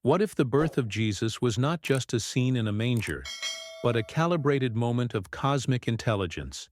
What if the birth of Jesus was not just a scene in a manger, but a calibrated moment of cosmic intelligence?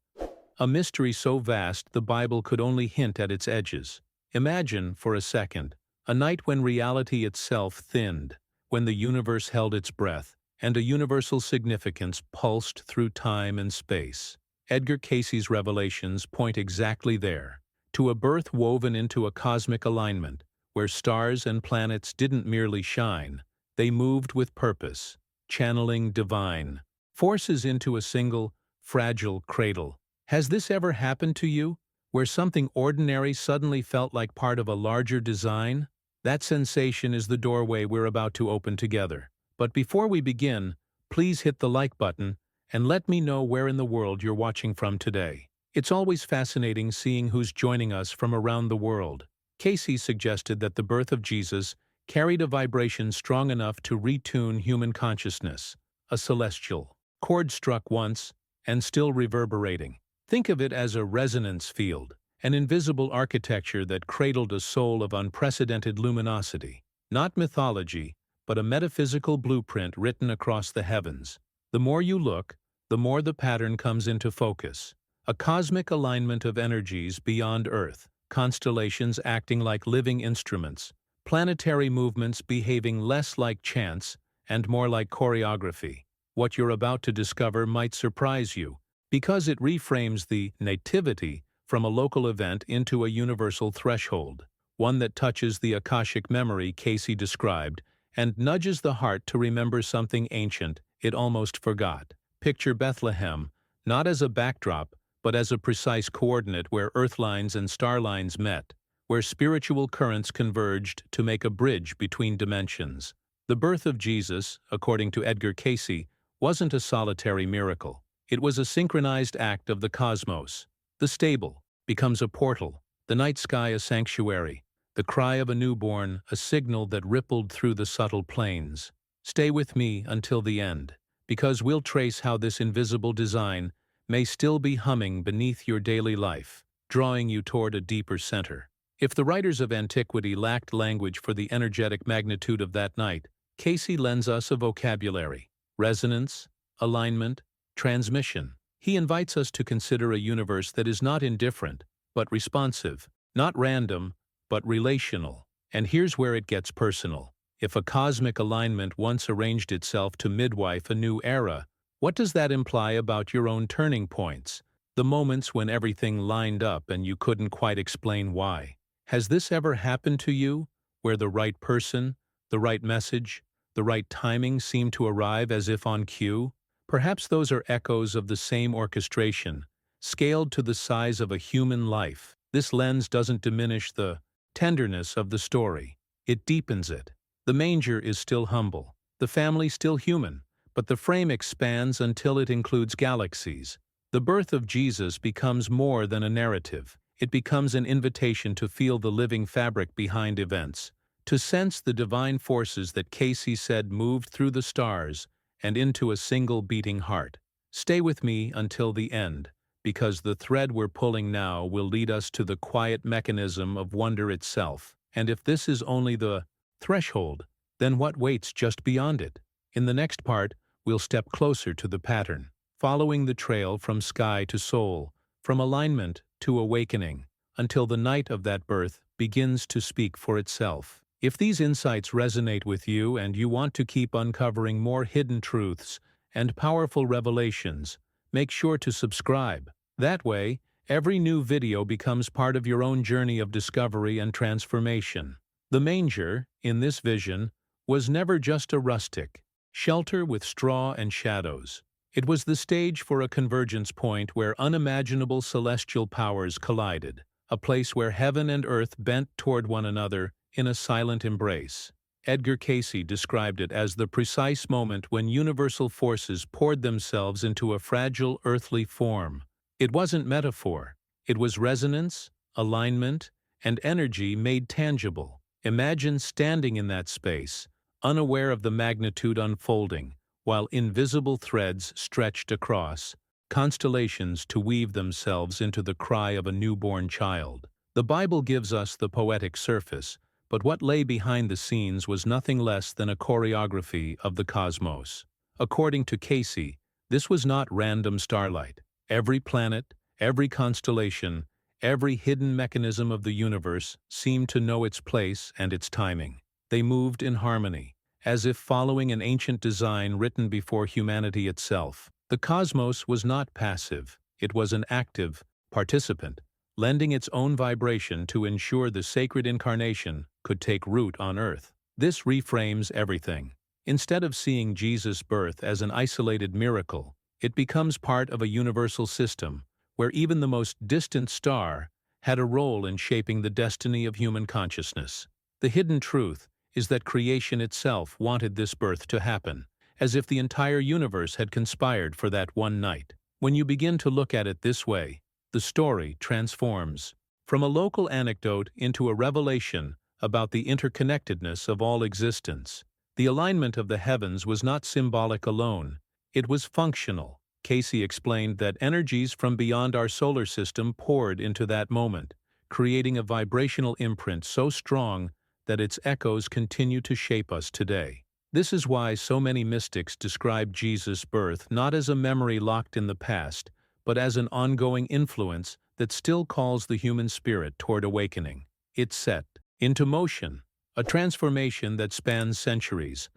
A mystery so vast the Bible could only hint at its edges. Imagine, for a second, a night when reality itself thinned, when the universe held its breath, and a universal significance pulsed through time and space. Edgar Cayce's revelations point exactly there, to a birth woven into a cosmic alignment, where stars and planets didn't merely shine, they moved with purpose, channeling divine forces into a single, fragile cradle. Has this ever happened to you, where something ordinary suddenly felt like part of a larger design? That sensation is the doorway we're about to open together. But before we begin, please hit the like button and let me know where in the world you're watching from today. It's always fascinating seeing who's joining us from around the world. Cayce suggested that the birth of Jesus carried a vibration strong enough to retune human consciousness, a celestial chord struck once and still reverberating. Think of it as a resonance field, an invisible architecture that cradled a soul of unprecedented luminosity. Not mythology, but a metaphysical blueprint written across the heavens. The more you look, the more the pattern comes into focus. A cosmic alignment of energies beyond Earth, constellations acting like living instruments, planetary movements behaving less like chance and more like choreography. What you're about to discover might surprise you, because it reframes the nativity from a local event into a universal threshold, one that touches the Akashic memory Cayce described and nudges the heart to remember something ancient it almost forgot. Picture Bethlehem, not as a backdrop, but as a precise coordinate where earthlines and starlines met, where spiritual currents converged to make a bridge between dimensions. The birth of Jesus, according to Edgar Cayce, wasn't a solitary miracle. It was a synchronized act of the cosmos. The stable becomes a portal, the night sky a sanctuary, the cry of a newborn a signal that rippled through the subtle plains. Stay with me until the end, because we'll trace how this invisible design may still be humming beneath your daily life, drawing you toward a deeper center. If the writers of antiquity lacked language for the energetic magnitude of that night, Cayce lends us a vocabulary: resonance, alignment, transmission. He invites us to consider a universe that is not indifferent, but responsive, not random, but relational. And here's where it gets personal. If a cosmic alignment once arranged itself to midwife a new era, what does that imply about your own turning points, the moments when everything lined up and you couldn't quite explain why? Has this ever happened to you, where the right person, the right message, the right timing seemed to arrive as if on cue? Perhaps those are echoes of the same orchestration, scaled to the size of a human life. This lens doesn't diminish the tenderness of the story. It deepens it. The manger is still humble, the family still human, but the frame expands until it includes galaxies. The birth of Jesus becomes more than a narrative. It becomes an invitation to feel the living fabric behind events, to sense the divine forces that Cayce said moved through the stars and into a single beating heart. Stay with me until the end, because the thread we're pulling now will lead us to the quiet mechanism of wonder itself. And if this is only the threshold, then what waits just beyond it? In the next part, we'll step closer to the pattern, following the trail from sky to soul, from alignment to awakening, until the night of that birth begins to speak for itself. If these insights resonate with you and you want to keep uncovering more hidden truths and powerful revelations, make sure to subscribe. That way, every new video becomes part of your own journey of discovery and transformation. The manger, in this vision, was never just a rustic shelter with straw and shadows. It was the stage for a convergence point where unimaginable celestial powers collided, a place where heaven and earth bent toward one another in a silent embrace. Edgar Cayce described it as the precise moment when universal forces poured themselves into a fragile earthly form. It wasn't metaphor. It was resonance, alignment, and energy made tangible. Imagine standing in that space, unaware of the magnitude unfolding, while invisible threads stretched across, constellations to weave themselves into the cry of a newborn child. The Bible gives us the poetic surface, But what lay behind the scenes was nothing less than a choreography of the cosmos. According to Cayce, this was not random starlight. Every planet, every constellation, every hidden mechanism of the universe seemed to know its place and its timing. They moved in harmony, as if following an ancient design written before humanity itself. The cosmos was not passive, it was an active participant, lending its own vibration to ensure the sacred incarnation could take root on earth. This reframes everything. Instead of seeing Jesus' birth as an isolated miracle, it becomes part of a universal system, where even the most distant star had a role in shaping the destiny of human consciousness. The hidden truth is that creation itself wanted this birth to happen, as if the entire universe had conspired for that one night. When you begin to look at it this way, the story transforms from a local anecdote into a revelation about the interconnectedness of all existence. The alignment of the heavens was not symbolic alone, it was functional. Cayce explained that energies from beyond our solar system poured into that moment, creating a vibrational imprint so strong that its echoes continue to shape us today. This is why so many mystics describe Jesus' birth not as a memory locked in the past, but as an ongoing influence that still calls the human spirit toward awakening. It set into motion a transformation that spans centuries,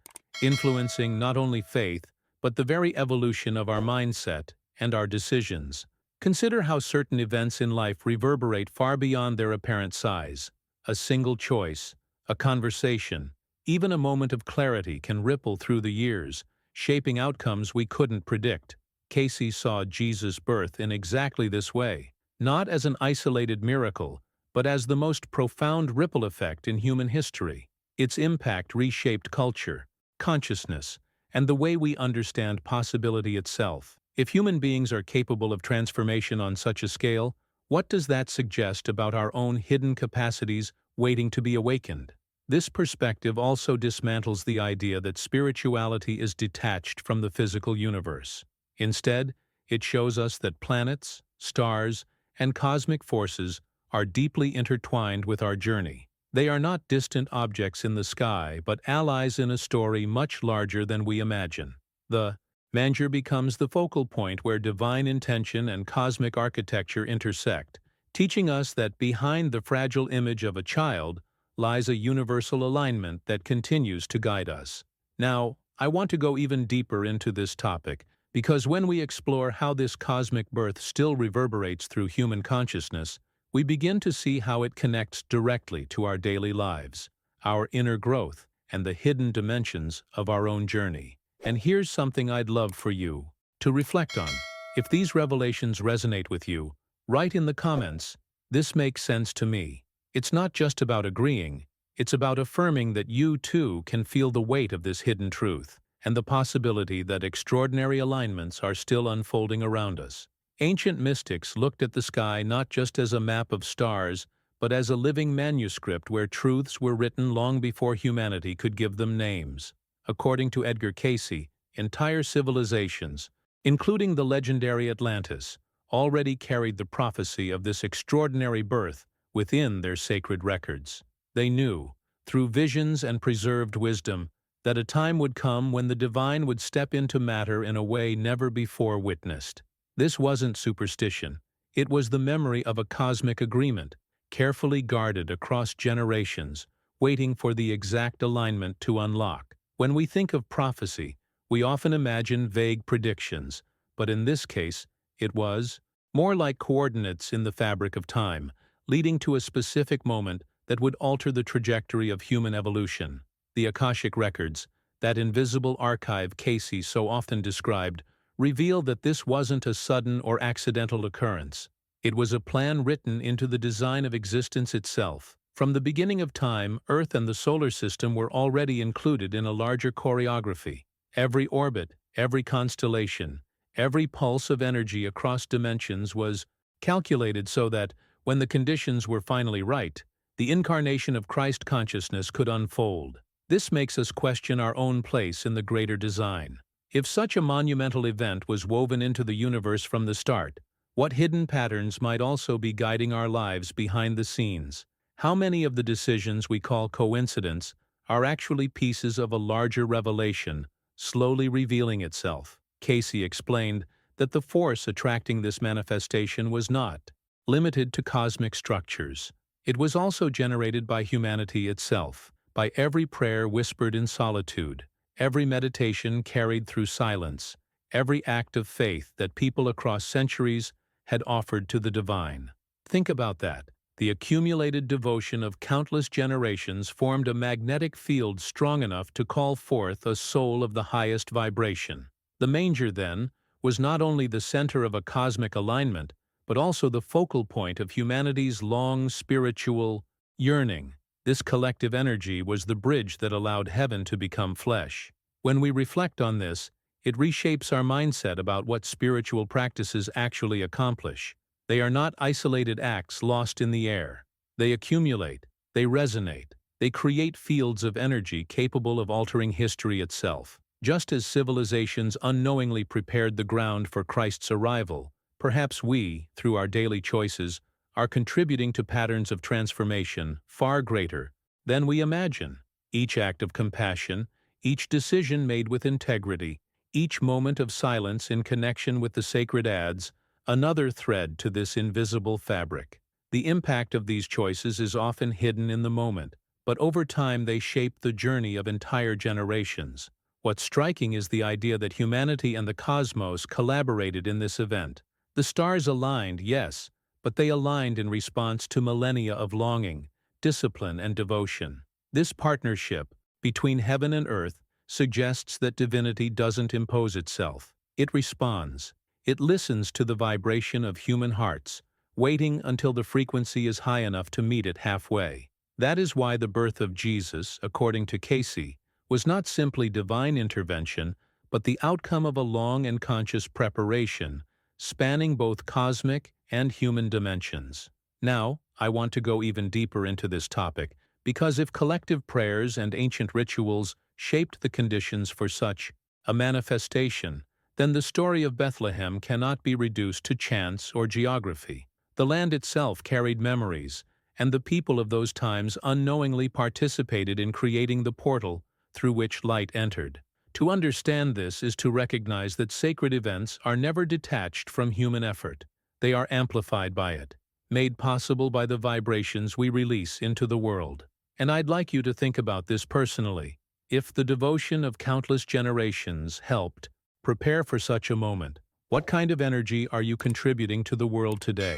influencing not only faith, but the very evolution of our mindset and our decisions. Consider how certain events in life reverberate far beyond their apparent size. A single choice, a conversation, even a moment of clarity can ripple through the years, shaping outcomes we couldn't predict. Cayce saw Jesus' birth in exactly this way, not as an isolated miracle, but as the most profound ripple effect in human history. Its impact reshaped culture, consciousness, and the way we understand possibility itself. If human beings are capable of transformation on such a scale, what does that suggest about our own hidden capacities waiting to be awakened? This perspective also dismantles the idea that spirituality is detached from the physical universe. Instead, it shows us that planets, stars, and cosmic forces are deeply intertwined with our journey. They are not distant objects in the sky, but allies in a story much larger than we imagine. The manger becomes the focal point where divine intention and cosmic architecture intersect, teaching us that behind the fragile image of a child lies a universal alignment that continues to guide us. Now, I want to go even deeper into this topic, because when we explore how this cosmic birth still reverberates through human consciousness, we begin to see how it connects directly to our daily lives, our inner growth, and the hidden dimensions of our own journey. And here's something I'd love for you to reflect on. If these revelations resonate with you, write in the comments, "This makes sense to me." It's not just about agreeing, it's about affirming that you too can feel the weight of this hidden truth, and the possibility that extraordinary alignments are still unfolding around us. Ancient mystics looked at the sky not just as a map of stars, but as a living manuscript where truths were written long before humanity could give them names. According to Edgar Cayce, entire civilizations, including the legendary Atlantis, already carried the prophecy of this extraordinary birth within their sacred records. They knew, through visions and preserved wisdom, that a time would come when the divine would step into matter in a way never before witnessed. This wasn't superstition. It was the memory of a cosmic agreement, carefully guarded across generations, waiting for the exact alignment to unlock. When we think of prophecy, we often imagine vague predictions, but in this case, it was more like coordinates in the fabric of time, leading to a specific moment that would alter the trajectory of human evolution. The Akashic records, that invisible archive Cayce so often described, reveal that this wasn't a sudden or accidental occurrence. It was a plan written into the design of existence itself. From the beginning of time, Earth and the solar system were already included in a larger choreography. Every orbit, every constellation, every pulse of energy across dimensions was calculated so that, when the conditions were finally right, the incarnation of Christ consciousness could unfold. This makes us question our own place in the greater design. If such a monumental event was woven into the universe from the start, what hidden patterns might also be guiding our lives behind the scenes? How many of the decisions we call coincidence are actually pieces of a larger revelation, slowly revealing itself? Cayce explained that the force attracting this manifestation was not limited to cosmic structures. It was also generated by humanity itself, by every prayer whispered in solitude, every meditation carried through silence, every act of faith that people across centuries had offered to the divine. Think about that. The accumulated devotion of countless generations formed a magnetic field strong enough to call forth a soul of the highest vibration. The manger, then, was not only the center of a cosmic alignment, but also the focal point of humanity's long spiritual yearning. This collective energy was the bridge that allowed heaven to become flesh. When we reflect on this, it reshapes our mindset about what spiritual practices actually accomplish. They are not isolated acts lost in the air. They accumulate, they resonate, they create fields of energy capable of altering history itself. Just as civilizations unknowingly prepared the ground for Christ's arrival, perhaps we, through our daily choices, are contributing to patterns of transformation far greater than we imagine. Each act of compassion, each decision made with integrity, each moment of silence in connection with the sacred adds another thread to this invisible fabric. The impact of these choices is often hidden in the moment, but over time they shape the journey of entire generations. What's striking is the idea that humanity and the cosmos collaborated in this event. The stars aligned, yes, but they aligned in response to millennia of longing, discipline, and devotion. This partnership between heaven and earth suggests that divinity doesn't impose itself. It responds. It listens to the vibration of human hearts, waiting until the frequency is high enough to meet it halfway. That is why the birth of Jesus, according to Cayce, was not simply divine intervention, but the outcome of a long and conscious preparation, spanning both cosmic and human dimensions. Now, I want to go even deeper into this topic, because if collective prayers and ancient rituals shaped the conditions for such a manifestation, then the story of Bethlehem cannot be reduced to chance or geography. The land itself carried memories, and the people of those times unknowingly participated in creating the portal through which light entered. To understand this is to recognize that sacred events are never detached from human effort. They are amplified by it, made possible by the vibrations we release into the world. And I'd like you to think about this personally. If the devotion of countless generations helped prepare for such a moment, what kind of energy are you contributing to the world today?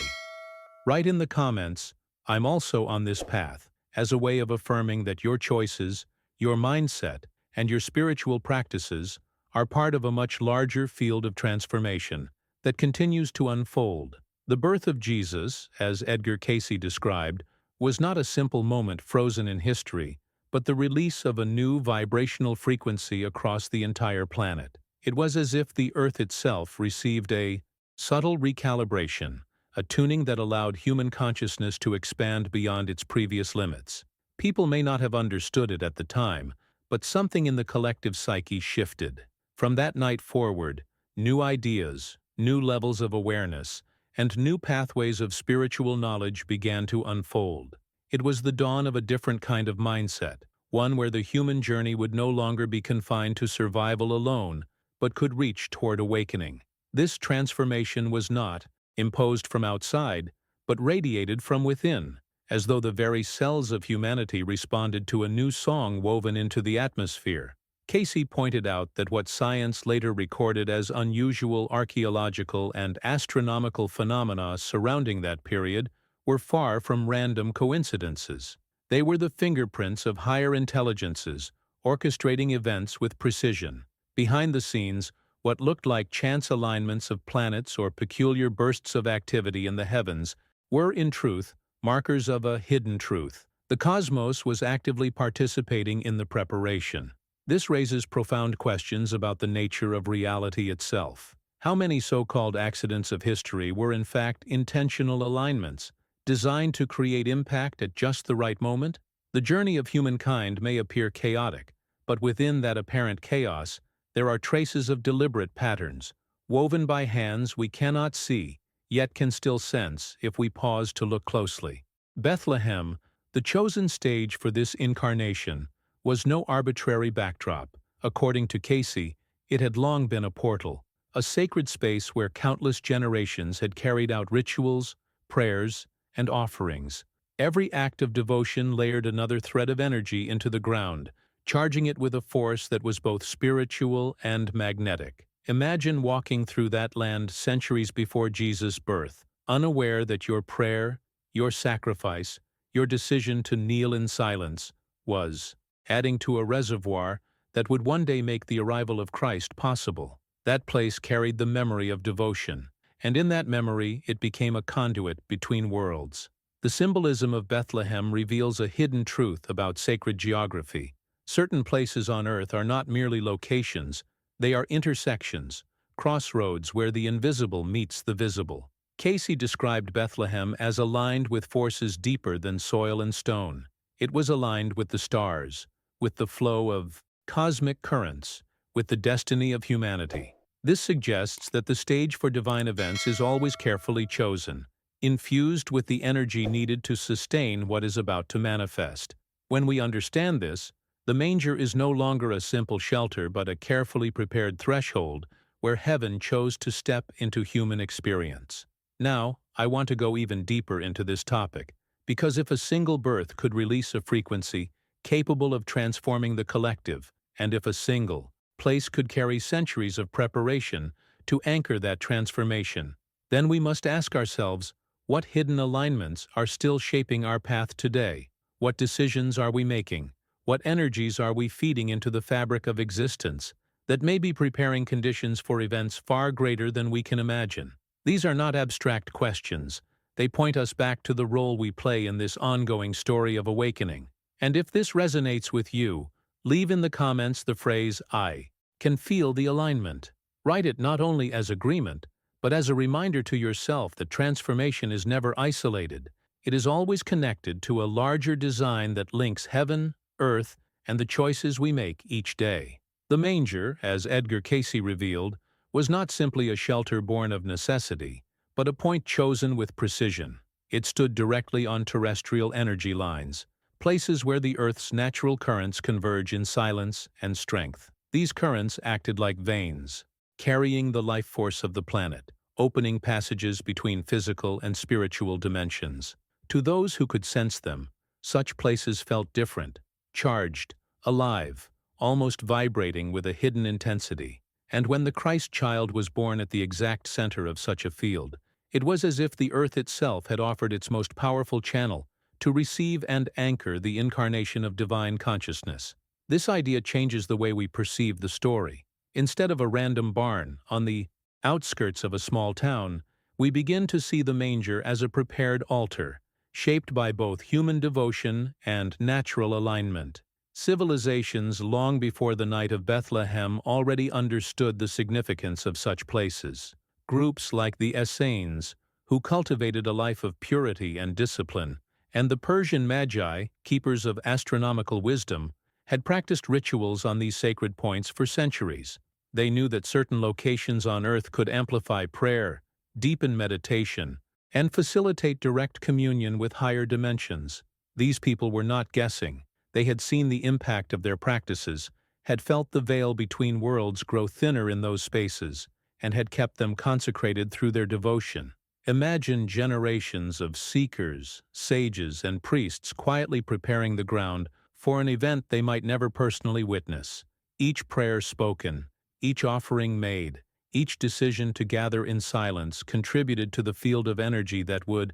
Write in the comments, "I'm also on this path," as a way of affirming that your choices, your mindset, and your spiritual practices are part of a much larger field of transformation that continues to unfold. The birth of Jesus, as Edgar Cayce described, was not a simple moment frozen in history, but the release of a new vibrational frequency across the entire planet. It was as if the Earth itself received a subtle recalibration, a tuning that allowed human consciousness to expand beyond its previous limits. People may not have understood it at the time, but something in the collective psyche shifted. From that night forward, new ideas, new levels of awareness, and new pathways of spiritual knowledge began to unfold. It was the dawn of a different kind of mindset, one where the human journey would no longer be confined to survival alone, but could reach toward awakening. This transformation was not imposed from outside, but radiated from within, as though the very cells of humanity responded to a new song woven into the atmosphere. Cayce pointed out that what science later recorded as unusual archaeological and astronomical phenomena surrounding that period were far from random coincidences. They were the fingerprints of higher intelligences, orchestrating events with precision. Behind the scenes, what looked like chance alignments of planets or peculiar bursts of activity in the heavens were, in truth, markers of a hidden truth. The cosmos was actively participating in the preparation. This raises profound questions about the nature of reality itself. How many so-called accidents of history were in fact intentional alignments, designed to create impact at just the right moment? The journey of humankind may appear chaotic, but within that apparent chaos, there are traces of deliberate patterns, woven by hands we cannot see, yet can still sense if we pause to look closely. Bethlehem, The chosen stage for this incarnation was no arbitrary backdrop. According to Cayce, it had long been a portal, a sacred space where countless generations had carried out rituals, prayers, and offerings. Every act of devotion layered another thread of energy into the ground, charging it with a force that was both spiritual and magnetic. Imagine walking through that land centuries before Jesus' birth, unaware that your prayer, your sacrifice, your decision to kneel in silence was adding to a reservoir that would one day make the arrival of Christ possible. That place carried the memory of devotion, and in that memory it became a conduit between worlds. The symbolism of Bethlehem reveals a hidden truth about sacred geography. Certain places on earth are not merely locations, they are intersections, crossroads where the invisible meets the visible. Cayce described Bethlehem as aligned with forces deeper than soil and stone. It was aligned with the stars, with the flow of cosmic currents, with the destiny of humanity. This suggests that the stage for divine events is always carefully chosen, infused with the energy needed to sustain what is about to manifest. When we understand this, the manger is no longer a simple shelter but a carefully prepared threshold where heaven chose to step into human experience. Now, I want to go even deeper into this topic, because if a single birth could release a frequency capable of transforming the collective, and if a single place could carry centuries of preparation to anchor that transformation, then we must ask ourselves, what hidden alignments are still shaping our path today? What decisions are we making? What energies are we feeding into the fabric of existence that may be preparing conditions for events far greater than we can imagine? These are not abstract questions. They point us back to the role we play in this ongoing story of awakening. And if this resonates with you, leave in the comments the phrase, "I can feel the alignment." Write it not only as agreement, but as a reminder to yourself that transformation is never isolated. It is always connected to a larger design that links heaven, earth, and the choices we make each day. The manger, as Edgar Cayce revealed, was not simply a shelter born of necessity, but a point chosen with precision. It stood directly on terrestrial energy lines, places where the Earth's natural currents converge in silence and strength. These currents acted like veins, carrying the life force of the planet, opening passages between physical and spiritual dimensions. To those who could sense them, such places felt different, charged, alive, almost vibrating with a hidden intensity. And when the Christ child was born at the exact center of such a field, it was as if the earth itself had offered its most powerful channel to receive and anchor the incarnation of divine consciousness. This idea changes the way we perceive the story. Instead of a random barn on the outskirts of a small town, we begin to see the manger as a prepared altar, shaped by both human devotion and natural alignment. Civilizations long before the night of Bethlehem already understood the significance of such places. Groups like the Essenes, who cultivated a life of purity and discipline, and the Persian Magi, keepers of astronomical wisdom, had practiced rituals on these sacred points for centuries. They knew that certain locations on earth could amplify prayer, deepen meditation, and facilitate direct communion with higher dimensions. These people were not guessing. They had seen the impact of their practices, had felt the veil between worlds grow thinner in those spaces, and had kept them consecrated through their devotion. Imagine generations of seekers, sages, and priests quietly preparing the ground for an event they might never personally witness. Each prayer spoken, each offering made, each decision to gather in silence contributed to the field of energy that would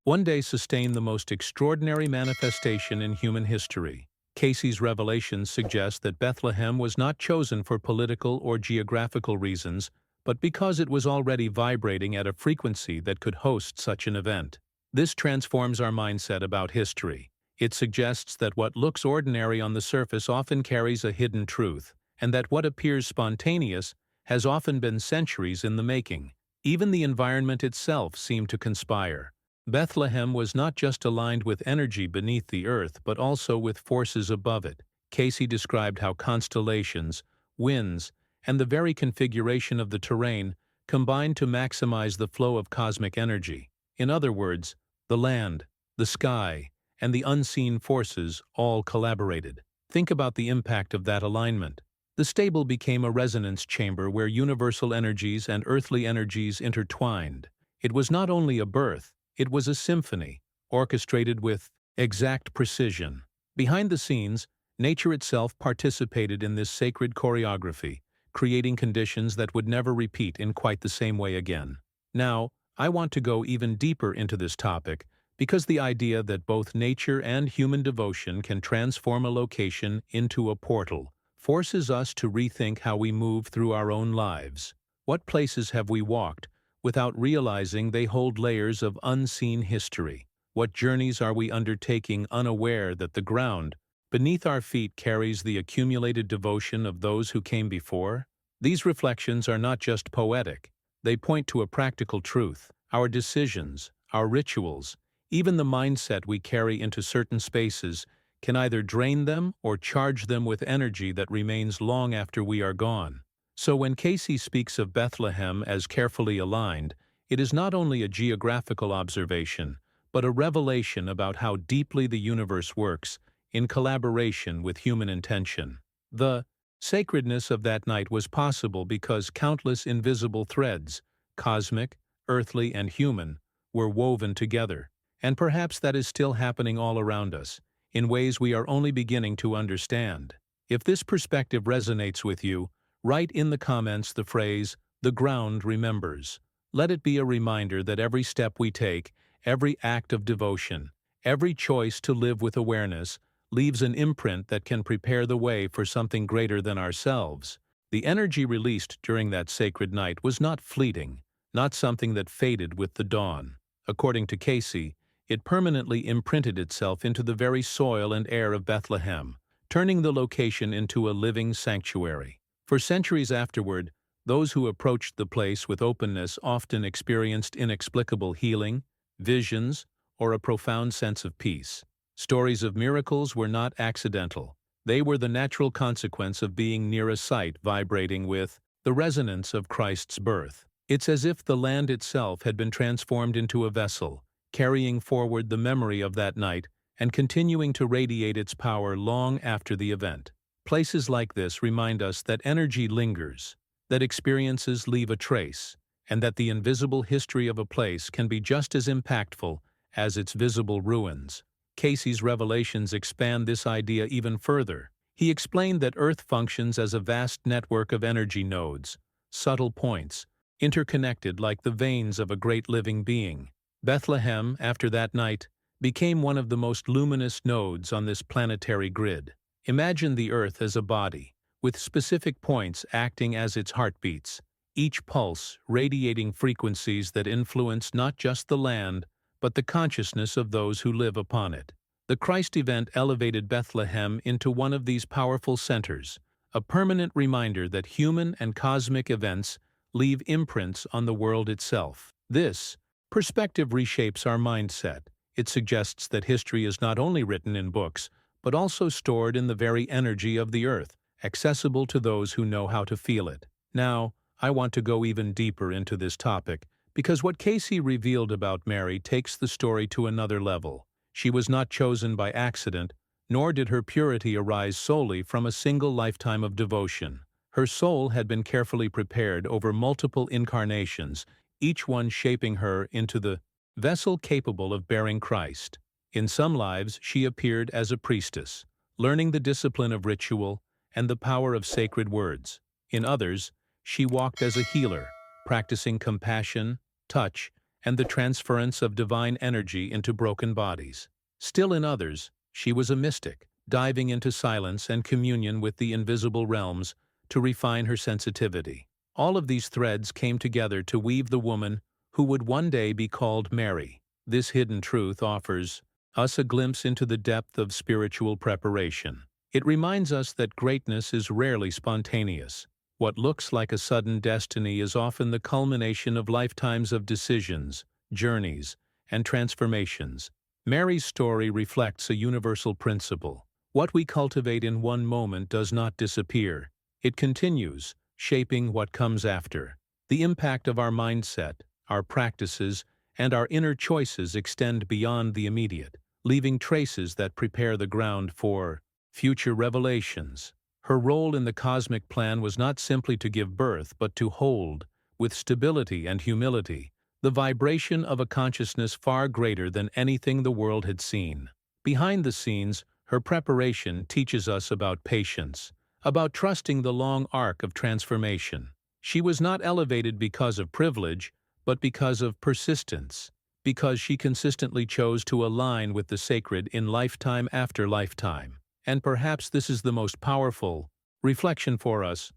one day sustain the most extraordinary manifestation in human history. Cayce's revelations suggest that Bethlehem was not chosen for political or geographical reasons, but because it was already vibrating at a frequency that could host such an event. This transforms our mindset about history. It suggests that what looks ordinary on the surface often carries a hidden truth, and that what appears spontaneous has often been centuries in the making. Even the environment itself seemed to conspire. Bethlehem was not just aligned with energy beneath the earth, but also with forces above it. Cayce described how constellations, winds, and the very configuration of the terrain combined to maximize the flow of cosmic energy. In other words, the land, the sky, and the unseen forces all collaborated. Think about the impact of that alignment. The stable became a resonance chamber where universal energies and earthly energies intertwined. It was not only a birth, it was a symphony, orchestrated with exact precision. Behind the scenes, nature itself participated in this sacred choreography, creating conditions that would never repeat in quite the same way again. Now, I want to go even deeper into this topic because the idea that both nature and human devotion can transform a location into a portal forces us to rethink how we move through our own lives. What places have we walked without realizing they hold layers of unseen history? What journeys are we undertaking unaware that the ground beneath our feet carries the accumulated devotion of those who came before? These reflections are not just poetic. They point to a practical truth. Our decisions, our rituals, even the mindset we carry into certain spaces can either drain them or charge them with energy that remains long after we are gone. So when Cayce speaks of Bethlehem as carefully aligned, it is not only a geographical observation, but a revelation about how deeply the universe works in collaboration with human intention. The sacredness of that night was possible because countless invisible threads, cosmic, earthly, and human, were woven together. And perhaps that is still happening all around us, in ways we are only beginning to understand. If this perspective resonates with you, write in the comments the phrase, "The ground remembers." Let it be a reminder that every step we take, every act of devotion, every choice to live with awareness, leaves an imprint that can prepare the way for something greater than ourselves. The energy released during that sacred night was not fleeting, not something that faded with the dawn. According to Cayce, it permanently imprinted itself into the very soil and air of Bethlehem, turning the location into a living sanctuary. For centuries afterward, those who approached the place with openness often experienced inexplicable healing, visions, or a profound sense of peace. Stories of miracles were not accidental. They were the natural consequence of being near a site vibrating with the resonance of Christ's birth. It's as if the land itself had been transformed into a vessel, carrying forward the memory of that night and continuing to radiate its power long after the event. Places like this remind us that energy lingers, that experiences leave a trace, and that the invisible history of a place can be just as impactful as its visible ruins. Cayce's revelations expand this idea even further. He explained that Earth functions as a vast network of energy nodes, subtle points, interconnected like the veins of a great living being. Bethlehem, after that night, became one of the most luminous nodes on this planetary grid. Imagine the Earth as a body, with specific points acting as its heartbeats, each pulse radiating frequencies that influence not just the land, but the consciousness of those who live upon it. The Christ event elevated Bethlehem into one of these powerful centers, a permanent reminder that human and cosmic events leave imprints on the world itself. This perspective reshapes our mindset. It suggests that history is not only written in books, but also stored in the very energy of the earth, accessible to those who know how to feel it. Now, I want to go even deeper into this topic, because what Cayce revealed about Mary takes the story to another level. She was not chosen by accident, nor did her purity arise solely from a single lifetime of devotion. Her soul had been carefully prepared over multiple incarnations, each one shaping her into the vessel capable of bearing Christ. In some lives, she appeared as a priestess, learning the discipline of ritual and the power of sacred words. In others, she walked as a healer, practicing compassion, touch, and the transference of divine energy into broken bodies. Still in others, she was a mystic, diving into silence and communion with the invisible realms to refine her sensitivity. All of these threads came together to weave the woman who would one day be called Mary. This hidden truth offers us a glimpse into the depth of spiritual preparation. It reminds us that greatness is rarely spontaneous. What looks like a sudden destiny is often the culmination of lifetimes of decisions, journeys, and transformations. Mary's story reflects a universal principle. What we cultivate in one moment does not disappear. It continues, shaping what comes after. The impact of our mindset, our practices, and our inner choices extend beyond the immediate, leaving traces that prepare the ground for future revelations. Her role in the cosmic plan was not simply to give birth, but to hold, with stability and humility, the vibration of a consciousness far greater than anything the world had seen. Behind the scenes, her preparation teaches us about patience, about trusting the long arc of transformation. She was not elevated because of privilege, but because of persistence, because she consistently chose to align with the sacred in lifetime after lifetime. And perhaps this is the most powerful reflection for us,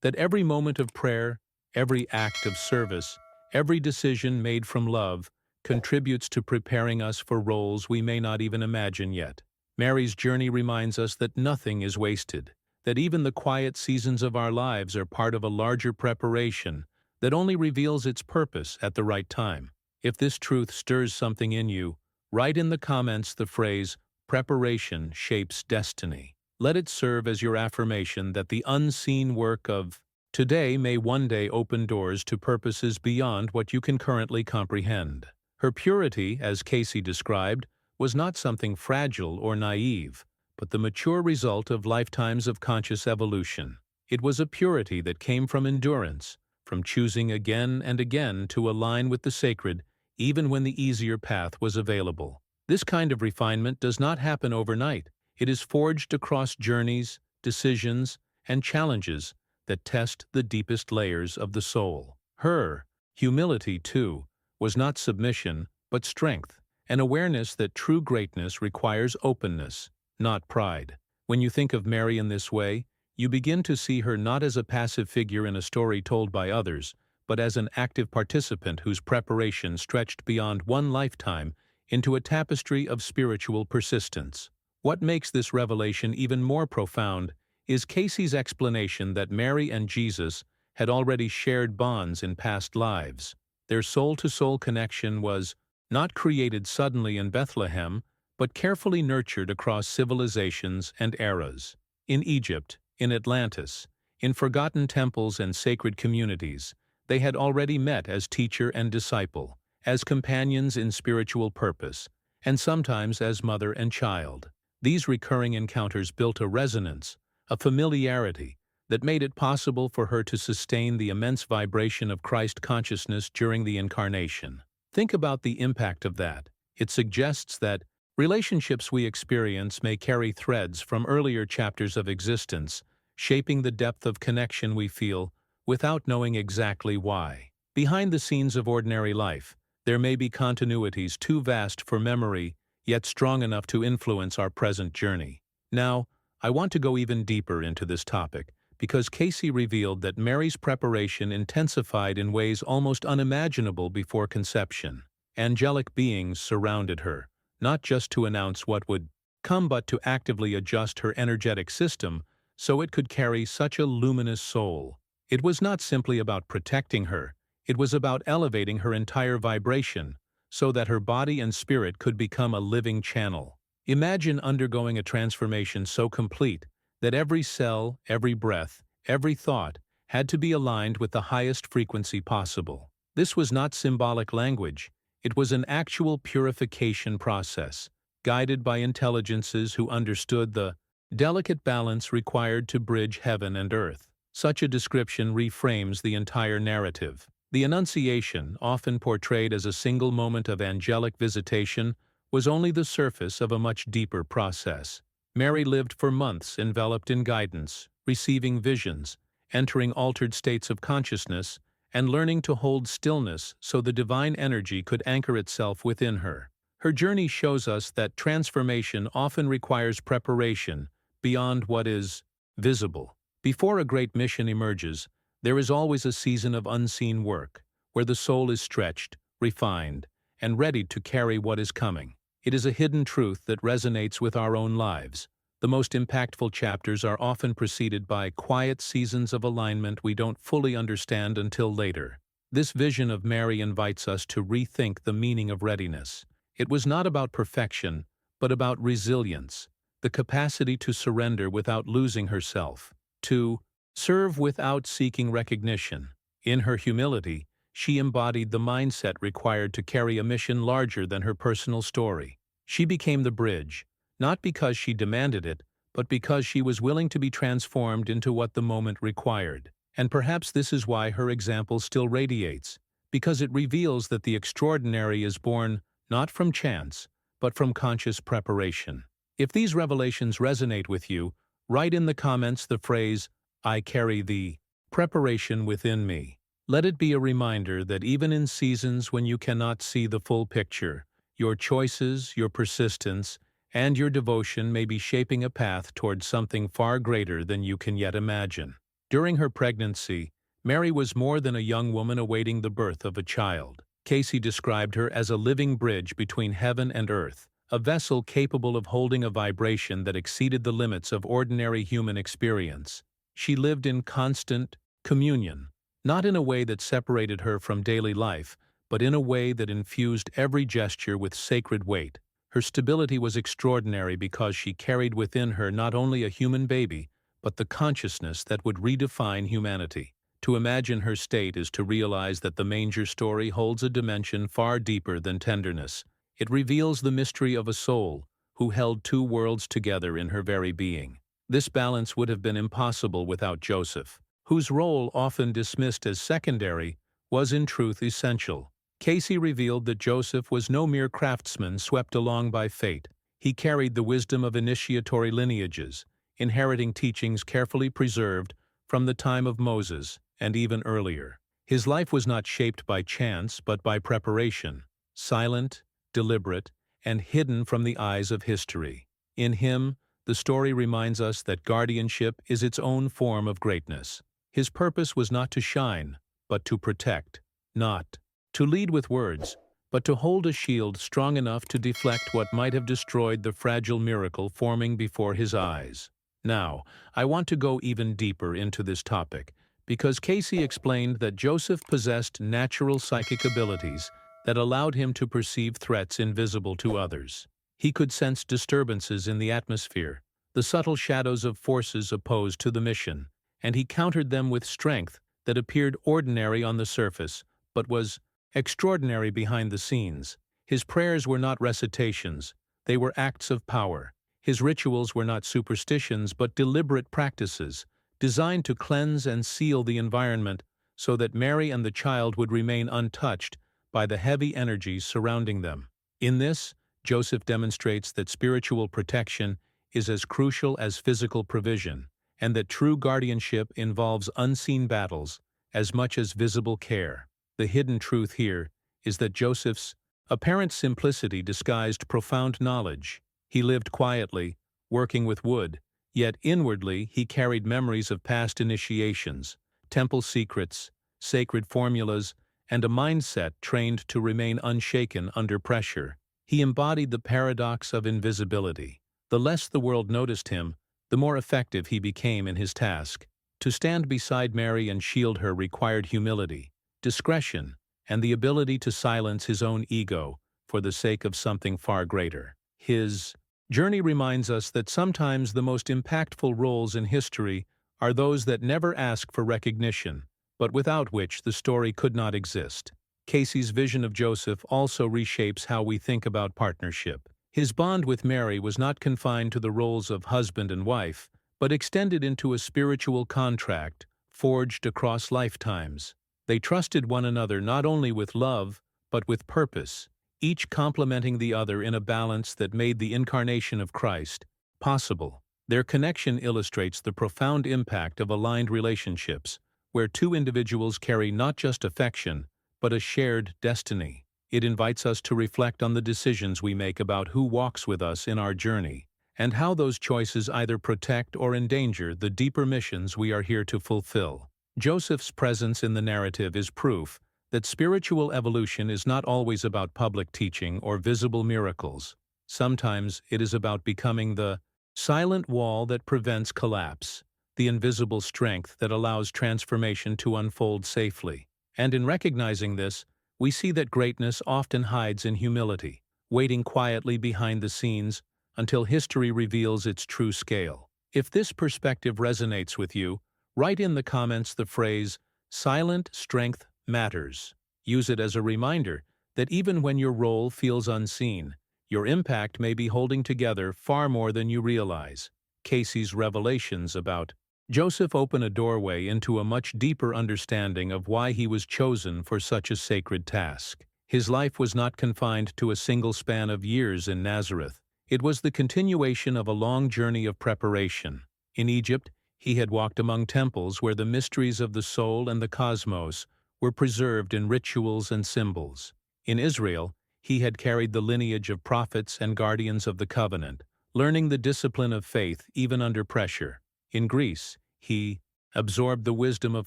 that every moment of prayer, every act of service, every decision made from love contributes to preparing us for roles we may not even imagine yet. Mary's journey reminds us that nothing is wasted, that even the quiet seasons of our lives are part of a larger preparation that only reveals its purpose at the right time. If this truth stirs something in you, write in the comments the phrase, "Preparation shapes destiny." Let it serve as your affirmation that the unseen work of today may one day open doors to purposes beyond what you can currently comprehend. Her purity, as Cayce described, was not something fragile or naive, but the mature result of lifetimes of conscious evolution. It was a purity that came from endurance, from choosing again and again to align with the sacred, even when the easier path was available. This kind of refinement does not happen overnight. It is forged across journeys, decisions, and challenges that test the deepest layers of the soul. Her humility, too, was not submission, but strength, an awareness that true greatness requires openness, not pride. When you think of Mary in this way, you begin to see her not as a passive figure in a story told by others, but as an active participant whose preparation stretched beyond one lifetime into a tapestry of spiritual persistence. What makes this revelation even more profound is Cayce's explanation that Mary and Jesus had already shared bonds in past lives. Their soul-to-soul connection was not created suddenly in Bethlehem, but carefully nurtured across civilizations and eras. In Egypt, in Atlantis, in forgotten temples and sacred communities, they had already met as teacher and disciple, as companions in spiritual purpose, and sometimes as mother and child. These recurring encounters built a resonance, a familiarity, that made it possible for her to sustain the immense vibration of Christ consciousness during the Incarnation. Think about the impact of that. It suggests that relationships we experience may carry threads from earlier chapters of existence, shaping the depth of connection we feel without knowing exactly why. Behind the scenes of ordinary life, there may be continuities too vast for memory, yet strong enough to influence our present journey. Now, I want to go even deeper into this topic, because Cayce revealed that Mary's preparation intensified in ways almost unimaginable before conception. Angelic beings surrounded her, not just to announce what would come but to actively adjust her energetic system so it could carry such a luminous soul. It was not simply about protecting her, it was about elevating her entire vibration so that her body and spirit could become a living channel. Imagine undergoing a transformation so complete that every cell, every breath, every thought had to be aligned with the highest frequency possible. This was not symbolic language, it was an actual purification process, guided by intelligences who understood the delicate balance required to bridge heaven and earth. Such a description reframes the entire narrative. The Annunciation, often portrayed as a single moment of angelic visitation, was only the surface of a much deeper process. Mary lived for months enveloped in guidance, receiving visions, entering altered states of consciousness, and learning to hold stillness so the divine energy could anchor itself within her. Her journey shows us that transformation often requires preparation beyond what is visible. Before a great mission emerges, there is always a season of unseen work, where the soul is stretched, refined, and ready to carry what is coming. It is a hidden truth that resonates with our own lives. The most impactful chapters are often preceded by quiet seasons of alignment we don't fully understand until later. This vision of Mary invites us to rethink the meaning of readiness. It was not about perfection, but about resilience, the capacity to surrender without losing herself, to serve without seeking recognition. In her humility, she embodied the mindset required to carry a mission larger than her personal story. She became the bridge, not because she demanded it, but because she was willing to be transformed into what the moment required. And perhaps this is why her example still radiates, because it reveals that the extraordinary is born not from chance, but from conscious preparation. If these revelations resonate with you, write in the comments the phrase, "I carry the preparation within me." Let it be a reminder that even in seasons when you cannot see the full picture, your choices, your persistence, and your devotion may be shaping a path towards something far greater than you can yet imagine. During her pregnancy, Mary was more than a young woman awaiting the birth of a child. Cayce described her as a living bridge between heaven and earth, a vessel capable of holding a vibration that exceeded the limits of ordinary human experience. She lived in constant communion, not in a way that separated her from daily life, but in a way that infused every gesture with sacred weight. Her stability was extraordinary because she carried within her not only a human baby, but the consciousness that would redefine humanity. To imagine her state is to realize that the manger story holds a dimension far deeper than tenderness. It reveals the mystery of a soul who held two worlds together in her very being. This balance would have been impossible without Joseph, whose role, often dismissed as secondary, was in truth essential. Cayce revealed that Joseph was no mere craftsman swept along by fate. He carried the wisdom of initiatory lineages, inheriting teachings carefully preserved from the time of Moses and even earlier. His life was not shaped by chance but by preparation, silent, deliberate, and hidden from the eyes of history. In him, the story reminds us that guardianship is its own form of greatness. His purpose was not to shine, but to protect, not to lead with words, but to hold a shield strong enough to deflect what might have destroyed the fragile miracle forming before his eyes. Now, I want to go even deeper into this topic, because Cayce explained that Joseph possessed natural psychic abilities that allowed him to perceive threats invisible to others. He could sense disturbances in the atmosphere, the subtle shadows of forces opposed to the mission, and he countered them with strength that appeared ordinary on the surface, but was extraordinary behind the scenes. His prayers were not recitations, they were acts of power. His rituals were not superstitions but deliberate practices, designed to cleanse and seal the environment so that Mary and the child would remain untouched by the heavy energies surrounding them. In this, Joseph demonstrates that spiritual protection is as crucial as physical provision, and that true guardianship involves unseen battles as much as visible care. The hidden truth here is that Joseph's apparent simplicity disguised profound knowledge. He lived quietly, working with wood, yet inwardly he carried memories of past initiations, temple secrets, sacred formulas, and a mindset trained to remain unshaken under pressure. He embodied the paradox of invisibility. The less the world noticed him, the more effective he became in his task. To stand beside Mary and shield her required humility, discretion, and the ability to silence his own ego for the sake of something far greater. His journey reminds us that sometimes the most impactful roles in history are those that never ask for recognition, but without which the story could not exist. Cayce's vision of Joseph also reshapes how we think about partnership. His bond with Mary was not confined to the roles of husband and wife, but extended into a spiritual contract forged across lifetimes. They trusted one another not only with love, but with purpose, each complementing the other in a balance that made the incarnation of Christ possible. Their connection illustrates the profound impact of aligned relationships, where two individuals carry not just affection, but a shared destiny. It invites us to reflect on the decisions we make about who walks with us in our journey, and how those choices either protect or endanger the deeper missions we are here to fulfill. Joseph's presence in the narrative is proof that spiritual evolution is not always about public teaching or visible miracles. Sometimes it is about becoming the silent wall that prevents collapse, the invisible strength that allows transformation to unfold safely. And in recognizing this, we see that greatness often hides in humility, waiting quietly behind the scenes until history reveals its true scale. If this perspective resonates with you, write in the comments the phrase, "Silent strength matters." Use it as a reminder that even when your role feels unseen, Your impact may be holding together far more than you realize. Cayce's revelations about Joseph open a doorway into a much deeper understanding of why he was chosen for such a sacred task. His life was not confined to a single span of years in Nazareth. It was the continuation of a long journey of preparation. In Egypt, he had walked among temples where the mysteries of the soul and the cosmos were preserved in rituals and symbols. In Israel, he had carried the lineage of prophets and guardians of the covenant, learning the discipline of faith even under pressure. In Greece, he absorbed the wisdom of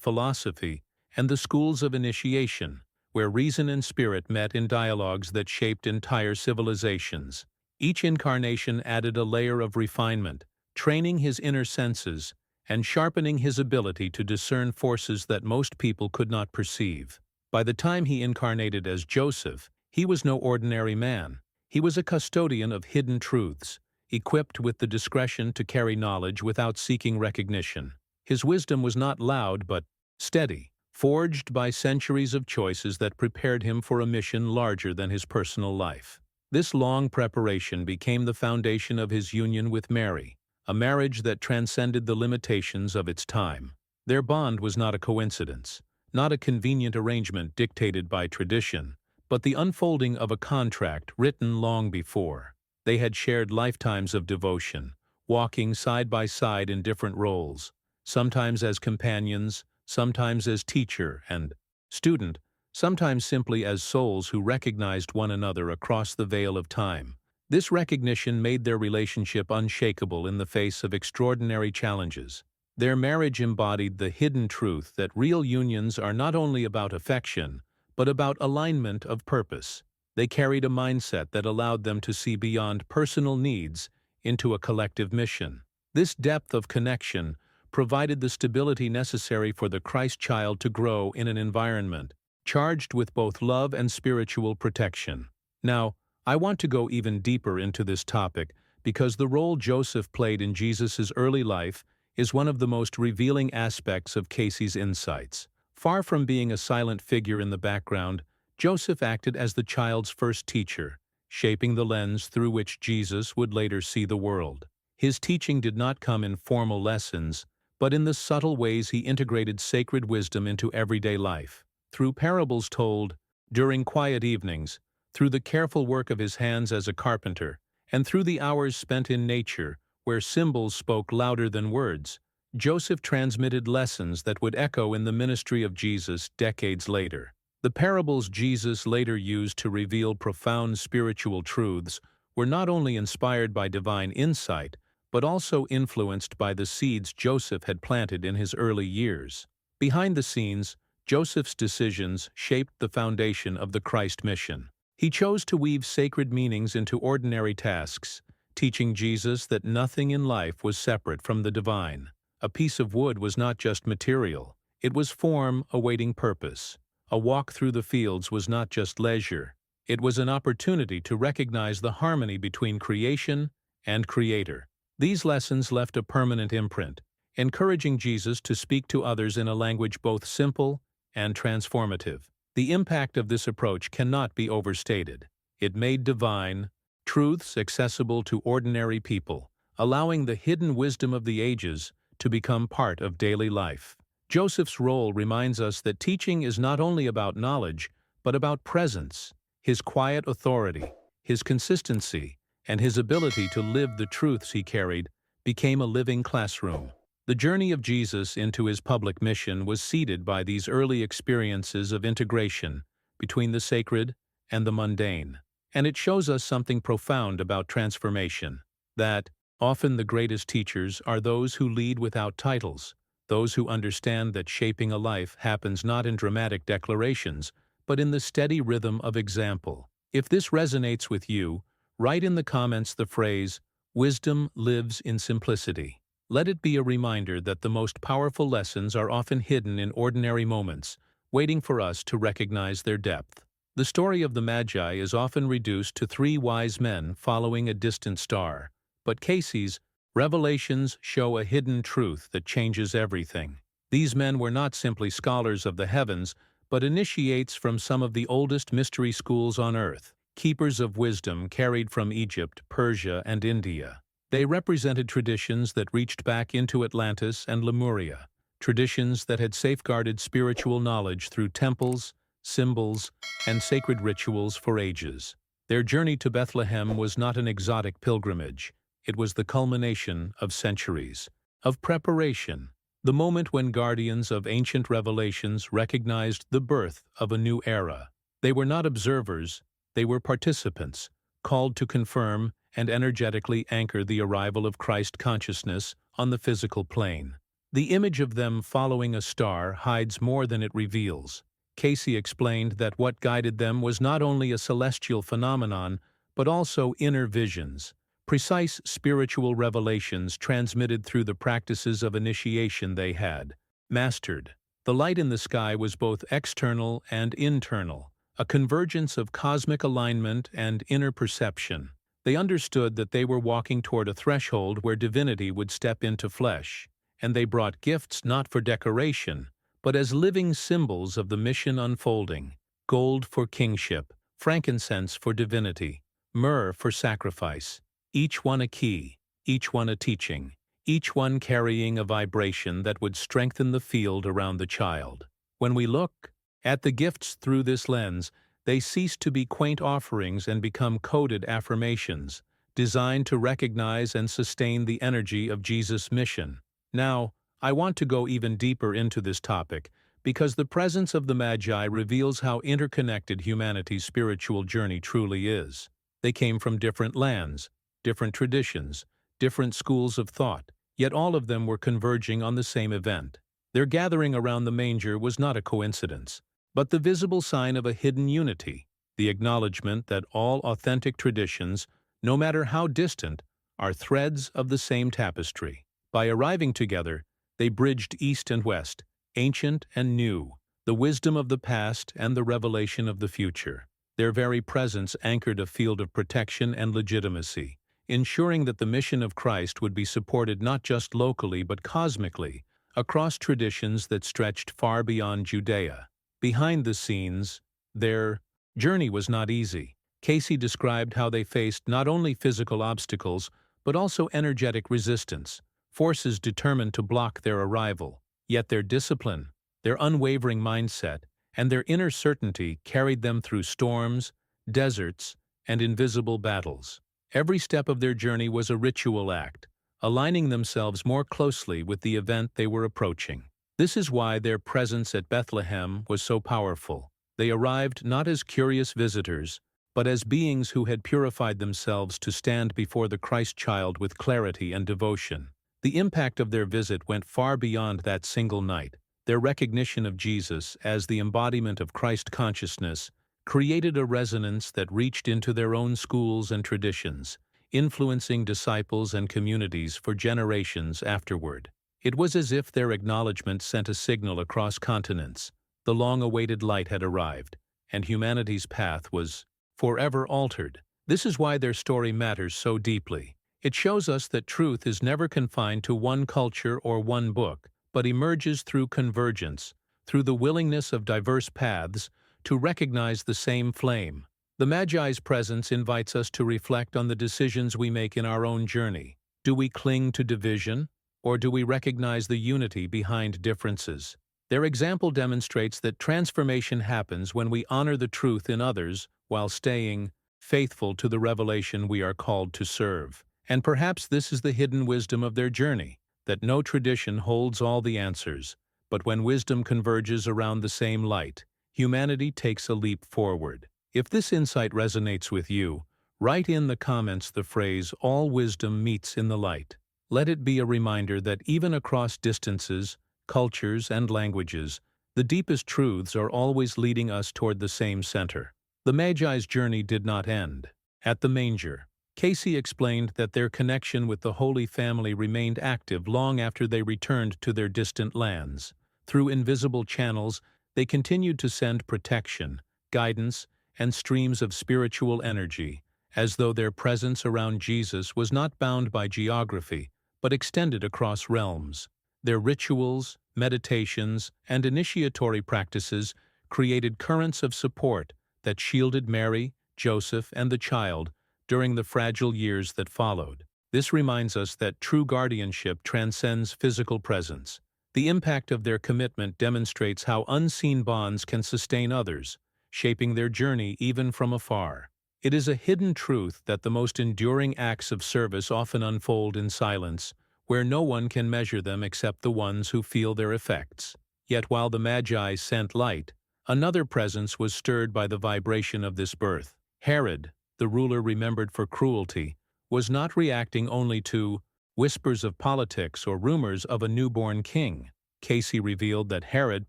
philosophy and the schools of initiation, where reason and spirit met in dialogues that shaped entire civilizations. Each incarnation added a layer of refinement, training his inner senses and sharpening his ability to discern forces that most people could not perceive. By the time he incarnated as Joseph, he was no ordinary man. He was a custodian of hidden truths, equipped with the discretion to carry knowledge without seeking recognition. His wisdom was not loud but steady, forged by centuries of choices that prepared him for a mission larger than his personal life. This long preparation became the foundation of his union with Mary, a marriage that transcended the limitations of its time. Their bond was not a coincidence, not a convenient arrangement dictated by tradition, but the unfolding of a contract written long before. They had shared lifetimes of devotion, walking side by side in different roles, sometimes as companions, sometimes as teacher and student, sometimes simply as souls who recognized one another across the veil of time. This recognition made their relationship unshakable in the face of extraordinary challenges. Their marriage embodied the hidden truth that real unions are not only about affection, but about alignment of purpose. They carried a mindset that allowed them to see beyond personal needs into a collective mission. This depth of connection provided the stability necessary for the Christ child to grow in an environment charged with both love and spiritual protection. Now, I want to go even deeper into this topic because the role Joseph played in Jesus' early life is one of the most revealing aspects of Cayce's insights. Far from being a silent figure in the background, Joseph acted as the child's first teacher, shaping the lens through which Jesus would later see the world. His teaching did not come in formal lessons, but in the subtle ways he integrated sacred wisdom into everyday life. Through parables told during quiet evenings, through the careful work of his hands as a carpenter, and through the hours spent in nature, where symbols spoke louder than words, Joseph transmitted lessons that would echo in the ministry of Jesus decades later. The parables Jesus later used to reveal profound spiritual truths were not only inspired by divine insight, but also influenced by the seeds Joseph had planted in his early years. Behind the scenes, Joseph's decisions shaped the foundation of the Christ mission. He chose to weave sacred meanings into ordinary tasks, teaching Jesus that nothing in life was separate from the divine. A piece of wood was not just material, it was form awaiting purpose. A walk through the fields was not just leisure, it was an opportunity to recognize the harmony between creation and Creator. These lessons left a permanent imprint, encouraging Jesus to speak to others in a language both simple and transformative. The impact of this approach cannot be overstated. It made divine truths accessible to ordinary people, allowing the hidden wisdom of the ages to become part of daily life. Joseph's role reminds us that teaching is not only about knowledge, but about presence. His quiet authority, his consistency, and his ability to live the truths he carried became a living classroom. The journey of Jesus into his public mission was seeded by these early experiences of integration between the sacred and the mundane. And it shows us something profound about transformation, that often the greatest teachers are those who lead without titles, those who understand that shaping a life happens not in dramatic declarations, but in the steady rhythm of example. If this resonates with you, write in the comments the phrase, "Wisdom lives in simplicity." Let it be a reminder that the most powerful lessons are often hidden in ordinary moments, waiting for us to recognize their depth. The story of the Magi is often reduced to three wise men following a distant star, but Cayce's revelations show a hidden truth that changes everything. These men were not simply scholars of the heavens, but initiates from some of the oldest mystery schools on earth. keepers of wisdom carried from Egypt, Persia, and India. They represented traditions that reached back into Atlantis and Lemuria, traditions that had safeguarded spiritual knowledge through temples, symbols, and sacred rituals for ages. Their journey to Bethlehem was not an exotic pilgrimage. It was the culmination of centuries of preparation, the moment when guardians of ancient revelations recognized the birth of a new era. They were not observers, they were participants, called to confirm and energetically anchor the arrival of Christ consciousness on the physical plane. The image of them following a star hides more than it reveals. Cayce explained that what guided them was not only a celestial phenomenon, but also inner visions, precise spiritual revelations transmitted through the practices of initiation they had mastered. The light in the sky was both external and internal, a convergence of cosmic alignment and inner perception. They understood that they were walking toward a threshold where divinity would step into flesh, and they brought gifts not for decoration, but as living symbols of the mission unfolding: gold for kingship, frankincense for divinity, myrrh for sacrifice, each one a key, each one a teaching, each one carrying a vibration that would strengthen the field around the child. When we look at the gifts through this lens, they cease to be quaint offerings and become coded affirmations, designed to recognize and sustain the energy of Jesus' mission. Now, I want to go even deeper into this topic, because the presence of the Magi reveals how interconnected humanity's spiritual journey truly is. They came from different lands, different traditions, different schools of thought, yet all of them were converging on the same event. Their gathering around the manger was not a coincidence, but the visible sign of a hidden unity, the acknowledgement that all authentic traditions, no matter how distant, are threads of the same tapestry. By arriving together, they bridged East and West, ancient and new, the wisdom of the past and the revelation of the future. Their very presence anchored a field of protection and legitimacy, ensuring that the mission of Christ would be supported not just locally but cosmically, across traditions that stretched far beyond Judea. Behind the scenes, their journey was not easy. Cayce described how they faced not only physical obstacles, but also energetic resistance, forces determined to block their arrival. Yet their discipline, their unwavering mindset, and their inner certainty carried them through storms, deserts, and invisible battles. Every step of their journey was a ritual act, aligning themselves more closely with the event they were approaching. This is why their presence at Bethlehem was so powerful. They arrived not as curious visitors, but as beings who had purified themselves to stand before the Christ child with clarity and devotion. The impact of their visit went far beyond that single night. Their recognition of Jesus as the embodiment of Christ consciousness created a resonance that reached into their own schools and traditions, influencing disciples and communities for generations afterward. It was as if their acknowledgement sent a signal across continents. The long-awaited light had arrived, and humanity's path was forever altered. This is why their story matters so deeply. It shows us that truth is never confined to one culture or one book, but emerges through convergence, through the willingness of diverse paths to recognize the same flame. The Magi's presence invites us to reflect on the decisions we make in our own journey. Do we cling to division, or do we recognize the unity behind differences? Their example demonstrates that transformation happens when we honor the truth in others while staying faithful to the revelation we are called to serve. And perhaps this is the hidden wisdom of their journey, that no tradition holds all the answers, but when wisdom converges around the same light, humanity takes a leap forward. If this insight resonates with you, write in the comments the phrase, "All wisdom meets in the light." Let it be a reminder that even across distances, cultures, and languages, the deepest truths are always leading us toward the same center. The Magi's journey did not end at the manger. Cayce explained that their connection with the Holy Family remained active long after they returned to their distant lands. Through invisible channels, they continued to send protection, guidance, and streams of spiritual energy, as though their presence around Jesus was not bound by geography, but extended across realms. Their rituals, meditations, and initiatory practices created currents of support that shielded Mary, Joseph, and the child during the fragile years that followed. This reminds us that true guardianship transcends physical presence. The impact of their commitment demonstrates how unseen bonds can sustain others, shaping their journey even from afar. It is a hidden truth that the most enduring acts of service often unfold in silence, where no one can measure them except the ones who feel their effects. Yet while the Magi sent light, another presence was stirred by the vibration of this birth. Herod, the ruler remembered for cruelty, was not reacting only to whispers of politics or rumors of a newborn king. Cayce revealed that Herod